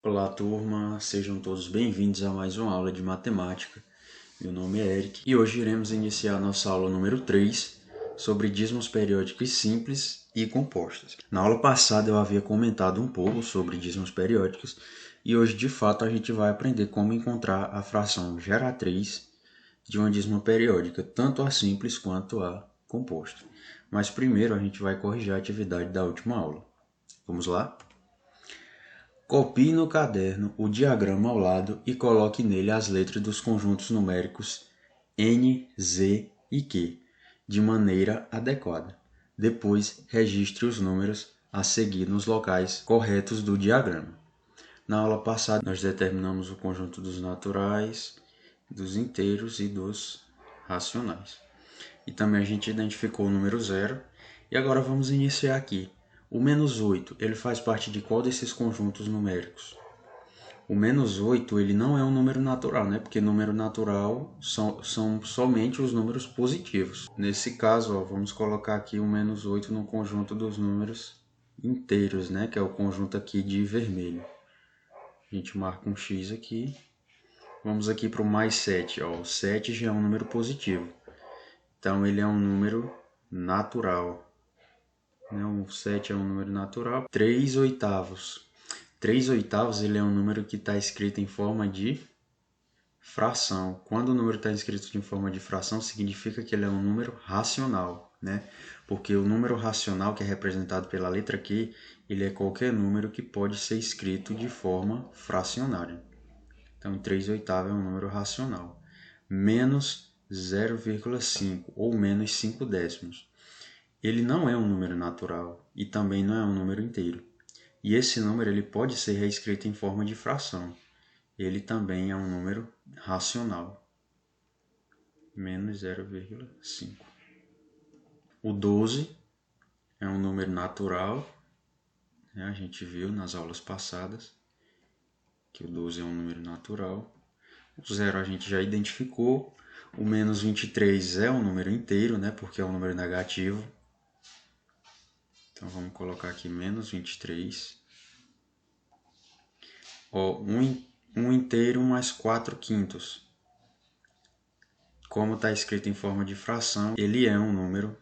Olá, turma, sejam todos bem-vindos a mais uma aula de matemática. Meu nome é Eric e hoje iremos iniciar nossa aula número 3 sobre dízimos periódicos simples e compostos. Na aula passada eu havia comentado um pouco sobre dízimos periódicos e hoje de fato a gente vai aprender como encontrar a fração geratriz de uma dízima periódica, tanto a simples quanto a composta. Mas primeiro a gente vai corrigir a atividade da última aula. Vamos lá? Copie no caderno o diagrama ao lado e coloque nele as letras dos conjuntos numéricos N, Z e Q, de maneira adequada. Depois, registre os números a seguir nos locais corretos do diagrama. Na aula passada, nós determinamos o conjunto dos naturais, dos inteiros e dos racionais. E também a gente identificou o número 0. E agora vamos iniciar aqui. O menos 8, ele faz parte de qual desses conjuntos numéricos? O menos 8, ele não é um número natural, né? Porque número natural são somente os números positivos. Nesse caso, ó, vamos colocar aqui o menos 8 no conjunto dos números inteiros, né? Que é o conjunto aqui de vermelho. A gente marca um X aqui. Vamos aqui para o mais 7. Ó. O 7 já é um número positivo. Então, ele é um número natural. O 7 é um número natural. 3 oitavos. 3 oitavos ele é um número que está escrito em forma de fração. Quando o número está escrito em forma de fração, significa que ele é um número racional, né? Porque o número racional, que é representado pela letra Q, ele é qualquer número que pode ser escrito de forma fracionária. Então, 3 oitavos é um número racional. Menos 0,5 ou menos 5 décimos. Ele não é um número natural e também não é um número inteiro. E esse número ele pode ser reescrito em forma de fração. Ele também é um número racional. Menos 0,5. O 12 é um número natural. A gente viu nas aulas passadas que o 12 é um número natural. O 0 a gente já identificou. O menos 23 é um número inteiro, né? Porque é um número negativo. Então, vamos colocar aqui menos 23. Ó, um inteiro mais 4 quintos. Como está escrito em forma de fração, ele é um número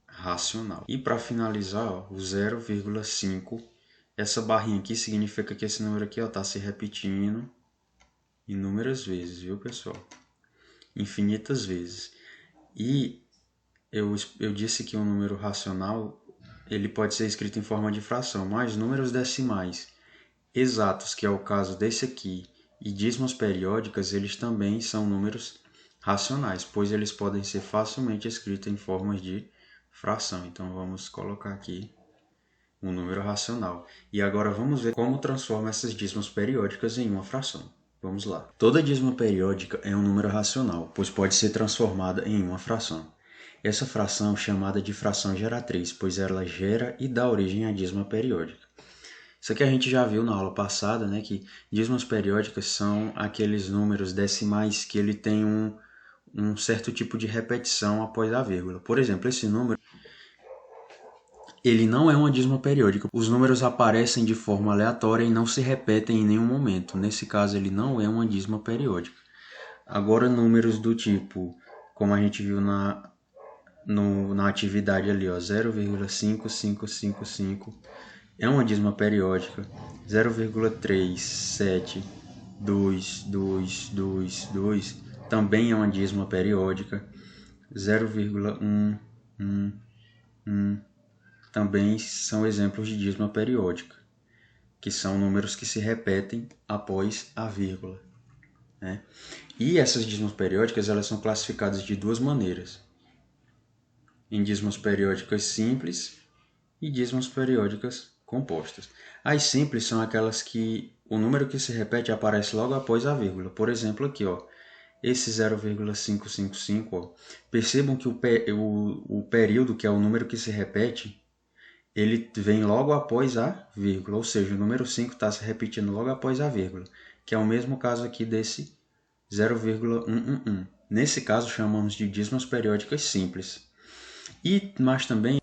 racional. E para finalizar, ó, o 0,5. Essa barrinha aqui significa que esse número aqui está se repetindo inúmeras vezes, viu, pessoal? Infinitas vezes. E eu disse que um número racional ele pode ser escrito em forma de fração, mas números decimais exatos, que é o caso desse aqui, e dízimos periódicas, eles também são números racionais, pois eles podem ser facilmente escritos em formas de fração. Então vamos colocar aqui um número racional. E agora vamos ver como transforma essas dízimos periódicas em uma fração. Vamos lá. Toda dízima periódica é um número racional, pois pode ser transformada em uma fração. Essa fração é chamada de fração geratriz, pois ela gera e dá origem à dízima periódica. Isso aqui a gente já viu na aula passada, né, que dízimas periódicas são aqueles números decimais que ele tem um certo tipo de repetição após a vírgula. Por exemplo, esse número ele não é uma dízima periódica. Os números aparecem de forma aleatória e não se repetem em nenhum momento. Nesse caso, ele não é uma dízima periódica. Agora, números do tipo, como a gente viu na atividade ali, 0,5555 é uma dízima periódica. 0,3722222 também é uma dízima periódica. 0,111 também são exemplos de dízima periódica, que são números que se repetem após a vírgula, né? E essas dízimas periódicas elas são classificadas de duas maneiras: em dízimas periódicas simples e dízimas periódicas compostas. As simples são aquelas que o número que se repete aparece logo após a vírgula. Por exemplo, aqui, ó, esse 0,555, ó, percebam que o período, que é o número que se repete, ele vem logo após a vírgula, ou seja, o número 5 está se repetindo logo após a vírgula, que é o mesmo caso aqui desse 0,111. Nesse caso, chamamos de dízimas periódicas simples. Mas também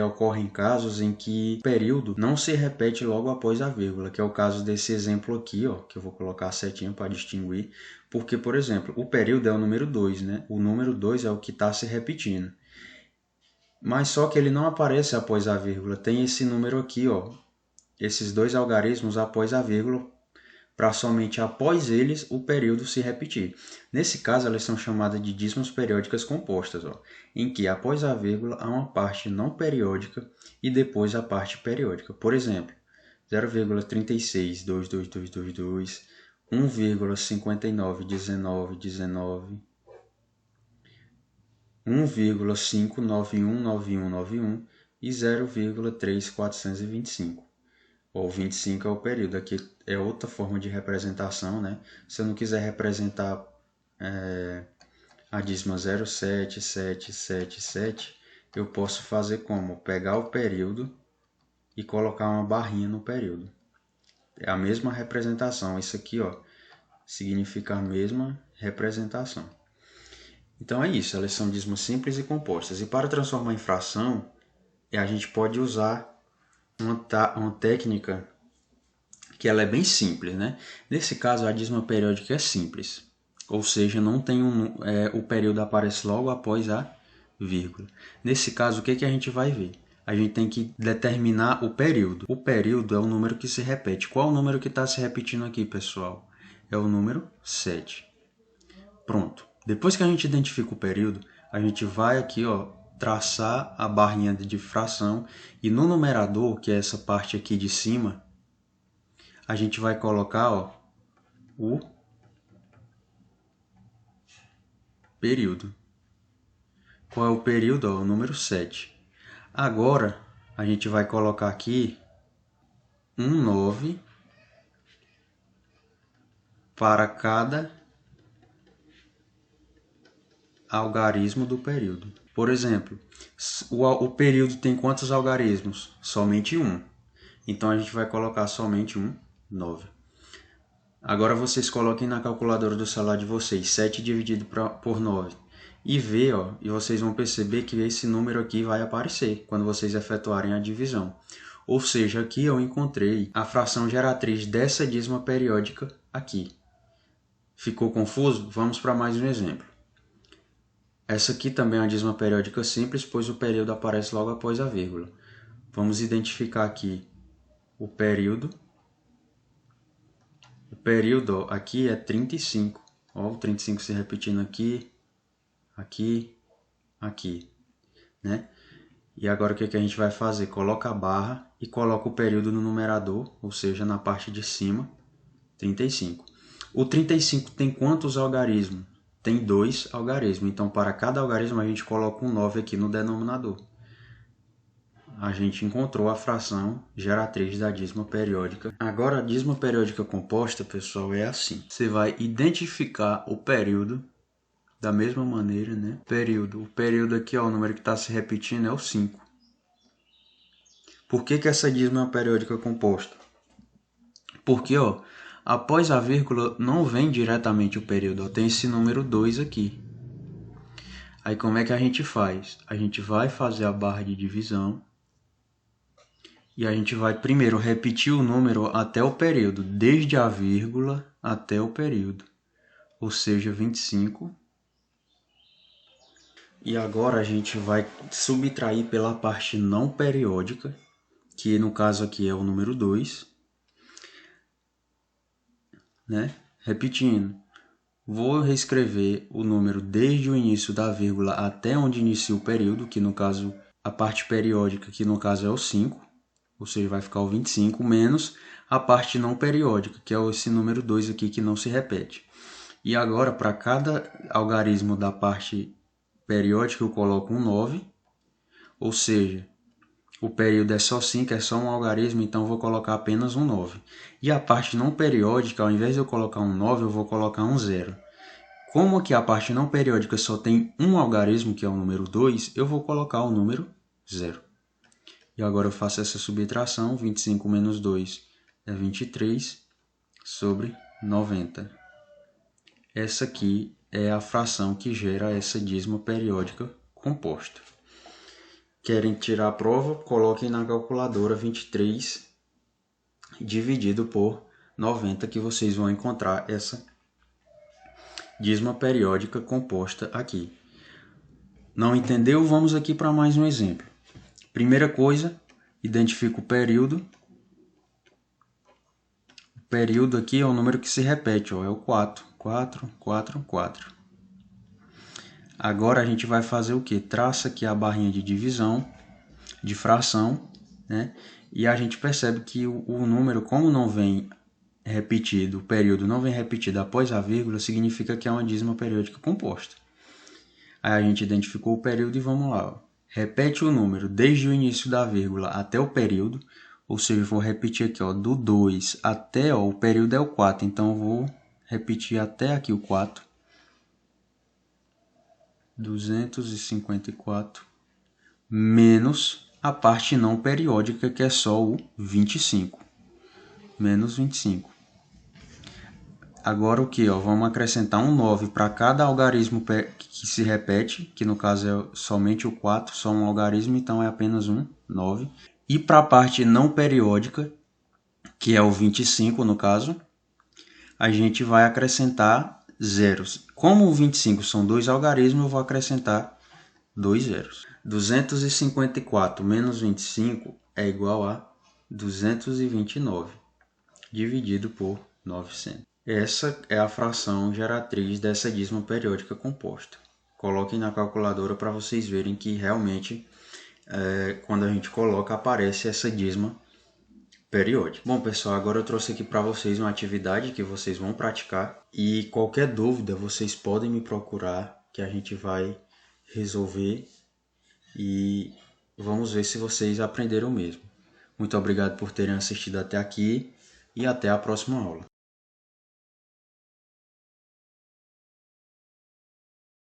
ocorrem casos em que o período não se repete logo após a vírgula, que é o caso desse exemplo aqui, ó, que eu vou colocar a setinha para distinguir, porque, por exemplo, o período é o número 2, né? O número 2 é o que está se repetindo. Mas só que ele não aparece após a vírgula, tem esse número aqui, ó, esses dois algarismos após a vírgula, para somente após eles o período se repetir. Nesse caso, elas são chamadas de dízimos periódicas compostas, ó, em que após a vírgula há uma parte não periódica e depois a parte periódica. Por exemplo, 0,362222, 1,591919, 1,5919191 e 0,3425. Ou 25 é o período. Aqui é outra forma de representação, né? Se eu não quiser representar a dízima 07777, eu posso fazer como? Pegar o período e colocar uma barrinha no período. É a mesma representação. Isso aqui, ó, significa a mesma representação. Então é isso, elas são dízimos simples e compostas. E para transformar em fração, a gente pode usar uma técnica que ela é bem simples, né? Nesse caso, a dízima periódica é simples, ou seja, não tem o período aparece logo após a vírgula. Nesse caso, o que a gente vai ver? A gente tem que determinar o período. O período é o número que se repete. Qual é o número que está se repetindo aqui, pessoal? É o número 7. Pronto. Depois que a gente identifica o período, a gente vai aqui, ó, traçar a barrinha de fração e no numerador, que é essa parte aqui de cima, a gente vai colocar, ó, o período. Qual é o período? Ó, o número 7. Agora, a gente vai colocar aqui 9 para cada algarismo do período. Por exemplo, o período tem quantos algarismos? Somente um. Então, a gente vai colocar somente 9. Agora, vocês coloquem na calculadora do celular de vocês 7 dividido por 9. E ver, ó, e vocês vão perceber que esse número aqui vai aparecer quando vocês efetuarem a divisão. Ou seja, aqui eu encontrei a fração geratriz dessa dízima periódica aqui. Ficou confuso? Vamos para mais um exemplo. Essa aqui também é uma dízima periódica simples, pois o período aparece logo após a vírgula. Vamos identificar aqui o período. O período, ó, aqui é 35. Ó, o 35 se repetindo aqui, aqui, aqui, né? E agora o que a gente vai fazer? Coloca a barra e coloca o período no numerador, ou seja, na parte de cima, 35. O 35 tem quantos algarismos? Tem 2 algarismos. Então, para cada algarismo, a gente coloca um 9 aqui no denominador. A gente encontrou a fração geratriz da dízima periódica. Agora, a dízima periódica composta, pessoal, é assim. Você vai identificar o período da mesma maneira, né? O período aqui, ó, o número que está se repetindo é o 5. Por que essa dízima é uma periódica composta? Porque, ó, após a vírgula não vem diretamente o período, ó, tem esse número 2 aqui. Aí como é que a gente faz? A gente vai fazer a barra de divisão e a gente vai primeiro repetir o número até o período, desde a vírgula até o período, ou seja, 25. E agora a gente vai subtrair pela parte não periódica, que no caso aqui é o número 2, né? Repetindo, vou reescrever o número desde o início da vírgula até onde inicia o período, que no caso, a parte periódica, que no caso é o 5, ou seja, vai ficar o 25, menos a parte não periódica, que é esse número 2 aqui que não se repete. E agora, para cada algarismo da parte periódica, eu coloco um 9, ou seja, o período é só 5, é só um algarismo, então eu vou colocar apenas um 9. E a parte não periódica, ao invés de eu colocar um 9, eu vou colocar um 0. Como aqui a parte não periódica só tem um algarismo, que é o número 2, eu vou colocar o número 0. E agora eu faço essa subtração, 25 menos 2 é 23 sobre 90. Essa aqui é a fração que gera essa dízima periódica composta. Querem tirar a prova? Coloquem na calculadora 23 dividido por 90, que vocês vão encontrar essa dízima periódica composta aqui. Não entendeu? Vamos aqui para mais um exemplo. Primeira coisa, identifica o período. O período aqui é o número que se repete, ó, é o 4. 4, 4, 4. Agora a gente vai fazer o que? Traça aqui a barrinha de divisão, de fração, né? E a gente percebe que o número, como não vem repetido, o período não vem repetido após a vírgula, significa que é uma dízima periódica composta. Aí a gente identificou o período e vamos lá. Ó. Repete o número desde o início da vírgula até o período, ou seja, eu vou repetir aqui, ó, do 2 até, ó, o período é o 4, então eu vou repetir até aqui o 4. 254 menos a parte não periódica, que é só o 25. Menos 25. Agora o que? Vamos acrescentar um 9 para cada algarismo que se repete, que no caso é somente o 4, só um algarismo, então é apenas um 9. E para a parte não periódica, que é o 25 no caso, a gente vai acrescentar zeros. Como o 25 são dois algarismos, eu vou acrescentar 2 zeros. 254 menos 25 é igual a 229, dividido por 900. Essa é a fração geratriz dessa dízima periódica composta. Coloquem na calculadora para vocês verem que realmente, quando a gente coloca, aparece essa dízima periódica. Bom, pessoal, agora eu trouxe aqui para vocês uma atividade que vocês vão praticar. E qualquer dúvida, vocês podem me procurar, que a gente vai resolver. E vamos ver se vocês aprenderam mesmo. Muito obrigado por terem assistido até aqui e até a próxima aula.